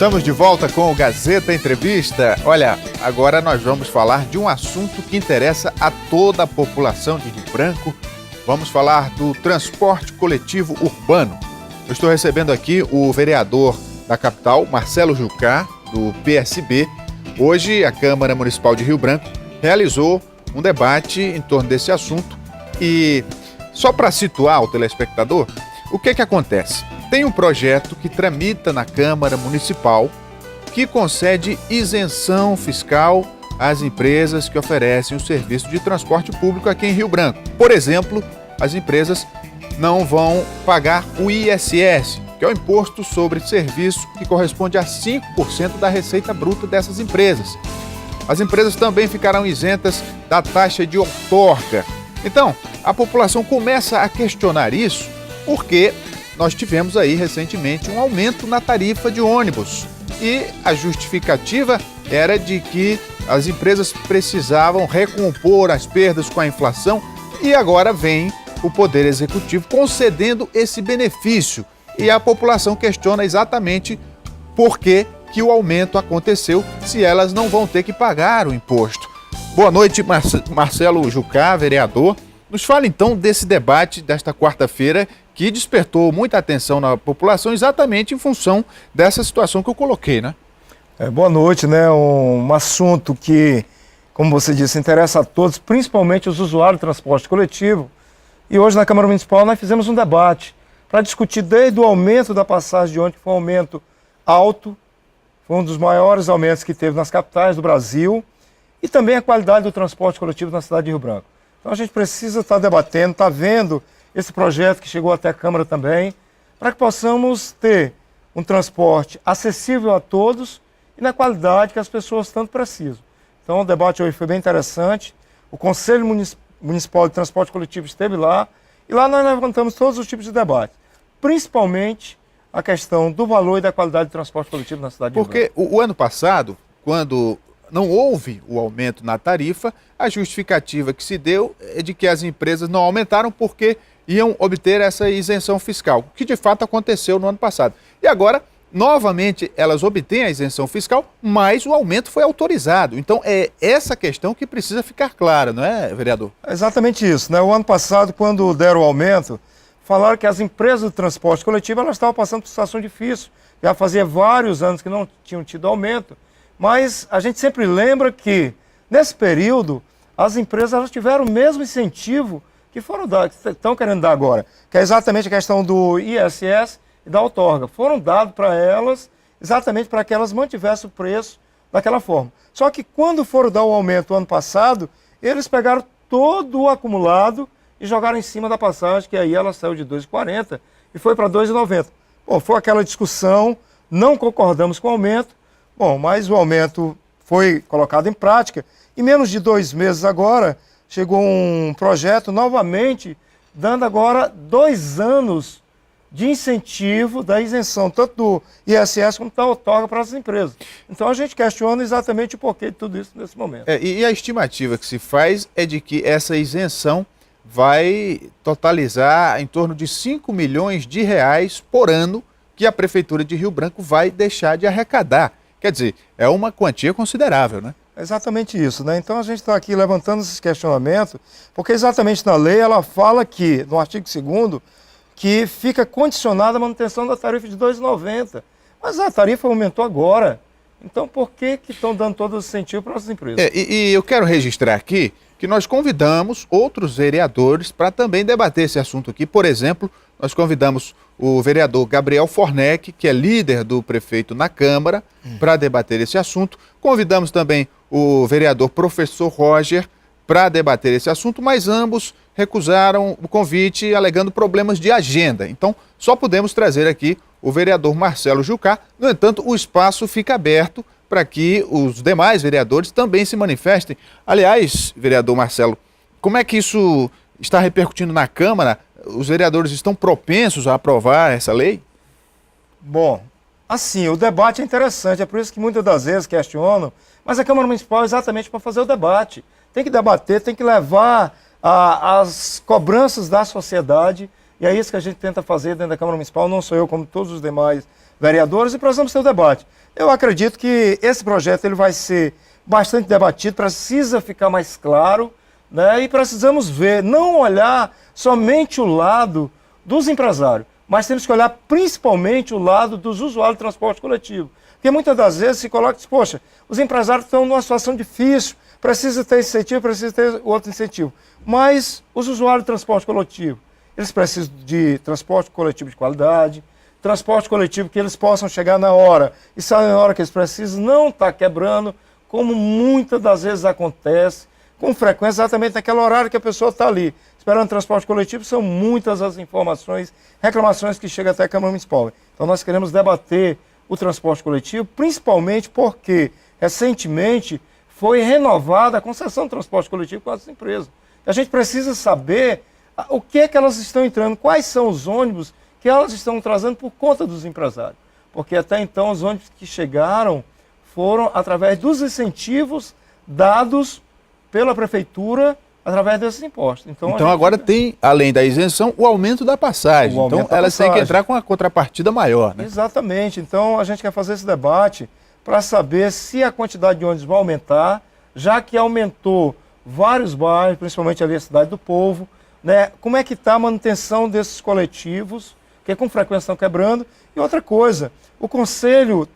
Estamos de volta com o Gazeta Entrevista. Olha, agora nós vamos falar de um assunto que interessa a toda a população de Rio Branco. Vamos falar do transporte coletivo urbano. Eu estou recebendo aqui o vereador da capital, Marcelo Jucá, do PSB. Hoje, a Câmara Municipal de Rio Branco realizou um debate em torno desse assunto. E só para situar o telespectador, o que acontece? Tem um projeto que tramita na Câmara Municipal que concede isenção fiscal às empresas que oferecem o serviço de transporte público aqui em Rio Branco. Por exemplo, as empresas não vão pagar o ISS, que é o Imposto sobre Serviço, que corresponde a 5% da receita bruta dessas empresas. As empresas também ficarão isentas da taxa de outorga. Então, a população começa a questionar isso porque nós tivemos aí recentemente um aumento na tarifa de ônibus e a justificativa era de que as empresas precisavam recompor as perdas com a inflação e agora vem o Poder Executivo concedendo esse benefício e a população questiona exatamente por que o aumento aconteceu se elas não vão ter que pagar o imposto. Boa noite, Marcelo Jucá, vereador. Nos fala então desse debate desta quarta-feira que despertou muita atenção na população exatamente em função dessa situação que eu coloquei, né? Boa noite, né? Um assunto que, como você disse, interessa a todos, principalmente os usuários do transporte coletivo. E hoje na Câmara Municipal nós fizemos um debate para discutir desde o aumento da passagem de ônibus, que foi um aumento alto, foi um dos maiores aumentos que teve nas capitais do Brasil, e também a qualidade do transporte coletivo na cidade de Rio Branco. Então a gente precisa estar debatendo, estar vendo esse projeto que chegou até a Câmara também, para que possamos ter um transporte acessível a todos e na qualidade que as pessoas tanto precisam. Então o debate hoje foi bem interessante, o Conselho Municipal de Transporte Coletivo esteve lá, e lá nós levantamos todos os tipos de debate, principalmente a questão do valor e da qualidade do transporte coletivo na cidade de Rio Branco. Porque o ano passado, quando não houve o aumento na tarifa, a justificativa que se deu é de que as empresas não aumentaram porque iam obter essa isenção fiscal, que de fato aconteceu no ano passado. E agora, novamente, elas obtêm a isenção fiscal, mas o aumento foi autorizado. Então, é essa questão que precisa ficar clara, não é, vereador? É exatamente isso, né? O ano passado, quando deram o aumento, falaram que as empresas de transporte coletivo elas estavam passando por situação difícil. Já fazia vários anos que não tinham tido aumento. Mas a gente sempre lembra que, nesse período, as empresas elas tiveram o mesmo incentivo que foram dados, que estão querendo dar agora, que é exatamente a questão do ISS e da outorga. Foram dados para elas exatamente para que elas mantivessem o preço daquela forma. Só que quando foram dar o aumento ano passado, eles pegaram todo o acumulado e jogaram em cima da passagem, que aí ela saiu de R$ 2,40 e foi para R$ 2,90. Bom, foi aquela discussão, não concordamos com o aumento. Bom, mas o aumento foi colocado em prática e menos de 2 meses agora chegou um projeto novamente dando agora 2 anos de incentivo da isenção tanto do ISS como da outorga para as empresas. Então a gente questiona exatamente o porquê de tudo isso nesse momento. E a estimativa que se faz é de que essa isenção vai totalizar em torno de 5 milhões de reais por ano que a Prefeitura de Rio Branco vai deixar de arrecadar. Quer dizer, é uma quantia considerável, né? É exatamente isso, né? Então a gente está aqui levantando esses questionamentos, porque exatamente na lei ela fala que, no artigo 2º, que fica condicionada a manutenção da tarifa de R$ 2,90. Mas a tarifa aumentou agora. Então por que estão dando todo esse incentivo para as empresas? E eu quero registrar aqui que nós convidamos outros vereadores para também debater esse assunto aqui. Por exemplo, nós convidamos o vereador Gabriel Fornec, que é líder do prefeito na Câmara, para debater esse assunto. Convidamos também o vereador professor Roger para debater esse assunto, mas ambos recusaram o convite alegando problemas de agenda. Então, só podemos trazer aqui o vereador Marcelo Jucá. No entanto, o espaço fica aberto para que os demais vereadores também se manifestem. Aliás, vereador Marcelo, como é que isso está repercutindo na Câmara? Os vereadores estão propensos a aprovar essa lei? Bom, assim, o debate é interessante, é por isso que muitas das vezes questionam, mas a Câmara Municipal é exatamente para fazer o debate. Tem que debater, tem que levar as cobranças da sociedade, e é isso que a gente tenta fazer dentro da Câmara Municipal, não sou eu, como todos os demais vereadores e precisamos ter o debate. Eu acredito que esse projeto ele vai ser bastante debatido, precisa ficar mais claro, né? E precisamos ver, não olhar somente o lado dos empresários, mas temos que olhar principalmente o lado dos usuários do transporte coletivo. Porque muitas das vezes se coloca, poxa, os empresários estão numa situação difícil, precisa ter incentivo, precisa ter outro incentivo. Mas os usuários do transporte coletivo, eles precisam de transporte coletivo de qualidade, transporte coletivo que eles possam chegar na hora e sair na hora que eles precisam, não está quebrando, como muitas das vezes acontece, com frequência, exatamente naquele horário que a pessoa está ali, esperando transporte coletivo. São muitas as informações, reclamações que chegam até a Câmara Municipal. Então nós queremos debater o transporte coletivo, principalmente porque recentemente foi renovada a concessão do transporte coletivo com as empresas. A gente precisa saber o que é que elas estão entrando, quais são os ônibus que elas estão trazendo por conta dos empresários. Porque até então os ônibus que chegaram foram através dos incentivos dados pela prefeitura através desses impostos. Então agora tem, além da isenção, o aumento da passagem. Então elas têm que entrar com a contrapartida maior, né? Exatamente. Então a gente quer fazer esse debate para saber se a quantidade de ônibus vai aumentar, já que aumentou vários bairros, principalmente ali a Cidade do Povo, né? Como é que está a manutenção desses coletivos, que com frequência estão quebrando. E outra coisa, o Conselho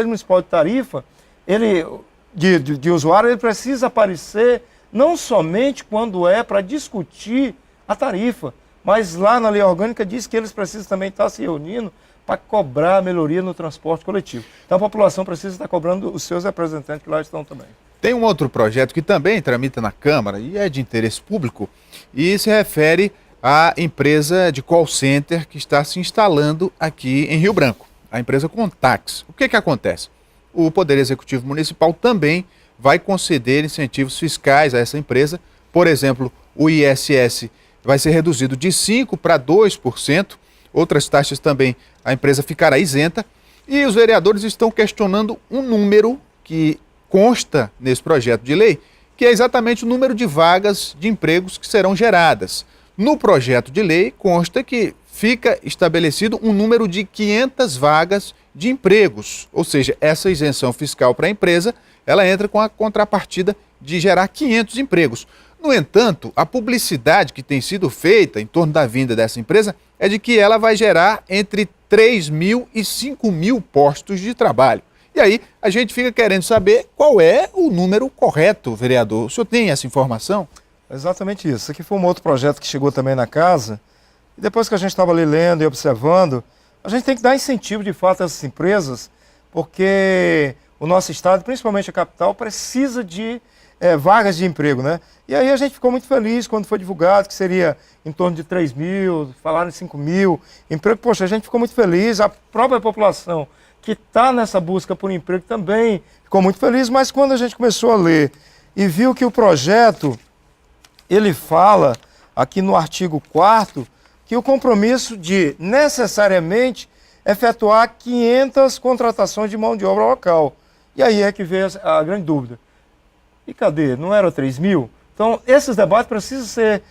Municipal de Tarifa, ele, de usuário, ele precisa aparecer não somente quando é para discutir a tarifa, mas lá na lei orgânica diz que eles precisam também estar se reunindo para cobrar a melhoria no transporte coletivo. Então a população precisa estar cobrando os seus representantes que lá estão também. Tem um outro projeto que também tramita na Câmara e é de interesse público e se refere à empresa de call center que está se instalando aqui em Rio Branco, a empresa Contax. O que acontece? O Poder Executivo Municipal também vai conceder incentivos fiscais a essa empresa. Por exemplo, o ISS vai ser reduzido de 5% para 2%, outras taxas também a empresa ficará isenta, e os vereadores estão questionando um número que consta nesse projeto de lei, que é exatamente o número de vagas de empregos que serão geradas. No projeto de lei consta que fica estabelecido um número de 500 vagas de empregos, ou seja, essa isenção fiscal para a empresa, ela entra com a contrapartida de gerar 500 empregos. No entanto, a publicidade que tem sido feita em torno da vinda dessa empresa é de que ela vai gerar entre 3.000 e 5.000 postos de trabalho. E aí a gente fica querendo saber qual é o número correto, vereador. O senhor tem essa informação? Exatamente isso. Isso aqui foi um outro projeto que chegou também na casa. E depois que a gente estava ali lendo e observando, a gente tem que dar incentivo de fato a essas empresas, porque o nosso estado, principalmente a capital, precisa de vagas de emprego, né? E aí a gente ficou muito feliz quando foi divulgado que seria em torno de 3.000, falaram em 5.000 emprego. Poxa, a gente ficou muito feliz, a própria população que está nessa busca por emprego também ficou muito feliz, mas quando a gente começou a ler e viu que o projeto, ele fala aqui no artigo 4º, que o compromisso de necessariamente efetuar 500 contratações de mão de obra local. E aí é que veio a grande dúvida. E cadê? Não era 3.000? Então, esses debates precisam ser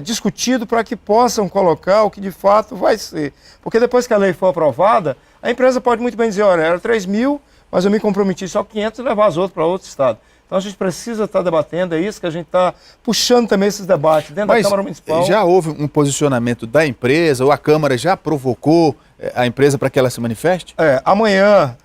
discutidos para que possam colocar o que de fato vai ser. Porque depois que a lei for aprovada, a empresa pode muito bem dizer, olha, era 3.000, mas eu me comprometi só 500 e levar as outras para outro estado. Então a gente precisa estar debatendo, é isso que a gente está puxando também esses debates dentro da Câmara Municipal. Já houve um posicionamento da empresa, ou a Câmara já provocou a empresa para que ela se manifeste? Amanhã,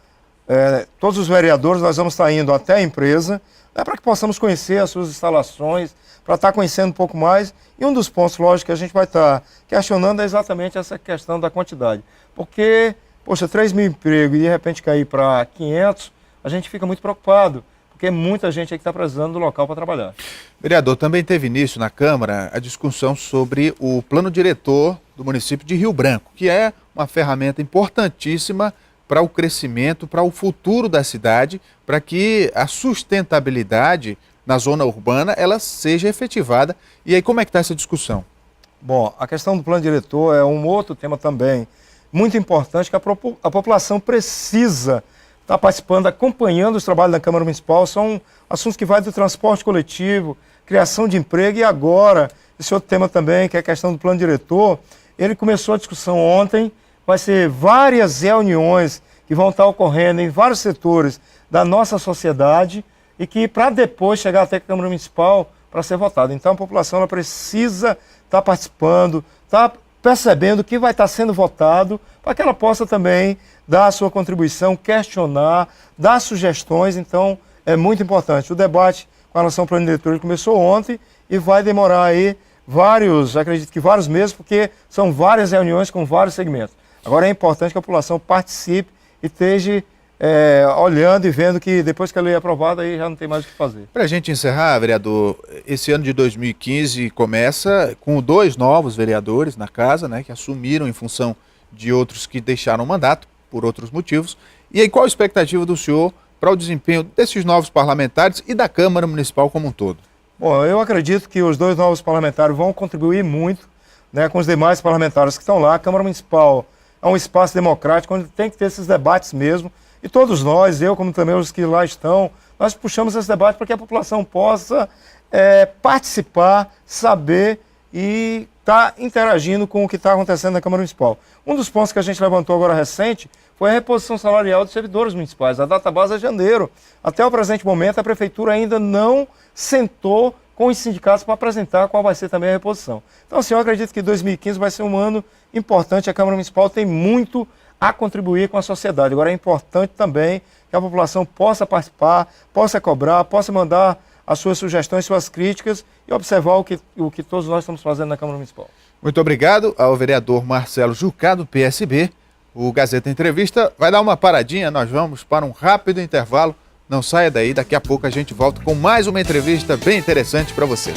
todos os vereadores, nós vamos estar indo até a empresa, para que possamos conhecer as suas instalações, para estar conhecendo um pouco mais. E um dos pontos, lógico, que a gente vai estar questionando é exatamente essa questão da quantidade. Porque, poxa, 3.000 empregos e de repente cair para 500, a gente fica muito preocupado, porque muita gente aí que está precisando do local para trabalhar. Vereador, também teve início na Câmara a discussão sobre o plano diretor do município de Rio Branco, que é uma ferramenta importantíssima para o crescimento, para o futuro da cidade, para que a sustentabilidade na zona urbana ela seja efetivada. E aí, como é que está essa discussão? Bom, a questão do plano diretor é um outro tema também muito importante, que a população precisa estar participando, acompanhando os trabalhos da Câmara Municipal. São assuntos que vai do transporte coletivo, criação de emprego, e agora, esse outro tema também, que é a questão do plano diretor. Ele começou a discussão ontem, vai ser várias reuniões que vão estar ocorrendo em vários setores da nossa sociedade e que para depois chegar até a Câmara Municipal para ser votado. Então a população ela precisa estar participando, estar percebendo o que vai estar sendo votado, para que ela possa também dar a sua contribuição, questionar, dar sugestões. Então é muito importante. O debate com relação ao plano diretor começou ontem e vai demorar aí acredito que vários meses, porque são várias reuniões com vários segmentos. Agora é importante que a população participe e esteja olhando e vendo que depois que a lei é aprovada, aí já não tem mais o que fazer. Para a gente encerrar, vereador, esse ano de 2015 começa com 2 novos vereadores na casa, né, que assumiram em função de outros que deixaram o mandato por outros motivos. E aí, qual a expectativa do senhor para o desempenho desses novos parlamentares e da Câmara Municipal como um todo? Bom, eu acredito que os 2 novos parlamentares vão contribuir muito, né, com os demais parlamentares que estão lá. A Câmara Municipal é um espaço democrático onde tem que ter esses debates mesmo. E todos nós, eu como também os que lá estão, nós puxamos esse debate para que a população possa participar, saber e estar interagindo com o que está acontecendo na Câmara Municipal. Um dos pontos que a gente levantou agora recente foi a reposição salarial dos servidores municipais. A data base é janeiro. Até o presente momento, a Prefeitura ainda não sentou com os sindicatos para apresentar qual vai ser também a reposição. Então, assim, eu acredito que 2015 vai ser um ano importante. A Câmara Municipal tem muito a contribuir com a sociedade. Agora é importante também que a população possa participar, possa cobrar, possa mandar as suas sugestões, suas críticas e observar o que todos nós estamos fazendo na Câmara Municipal. Muito obrigado ao vereador Marcelo Jucá, do PSB. O Gazeta Entrevista vai dar uma paradinha, nós vamos para um rápido intervalo. Não saia daí, daqui a pouco a gente volta com mais uma entrevista bem interessante para você.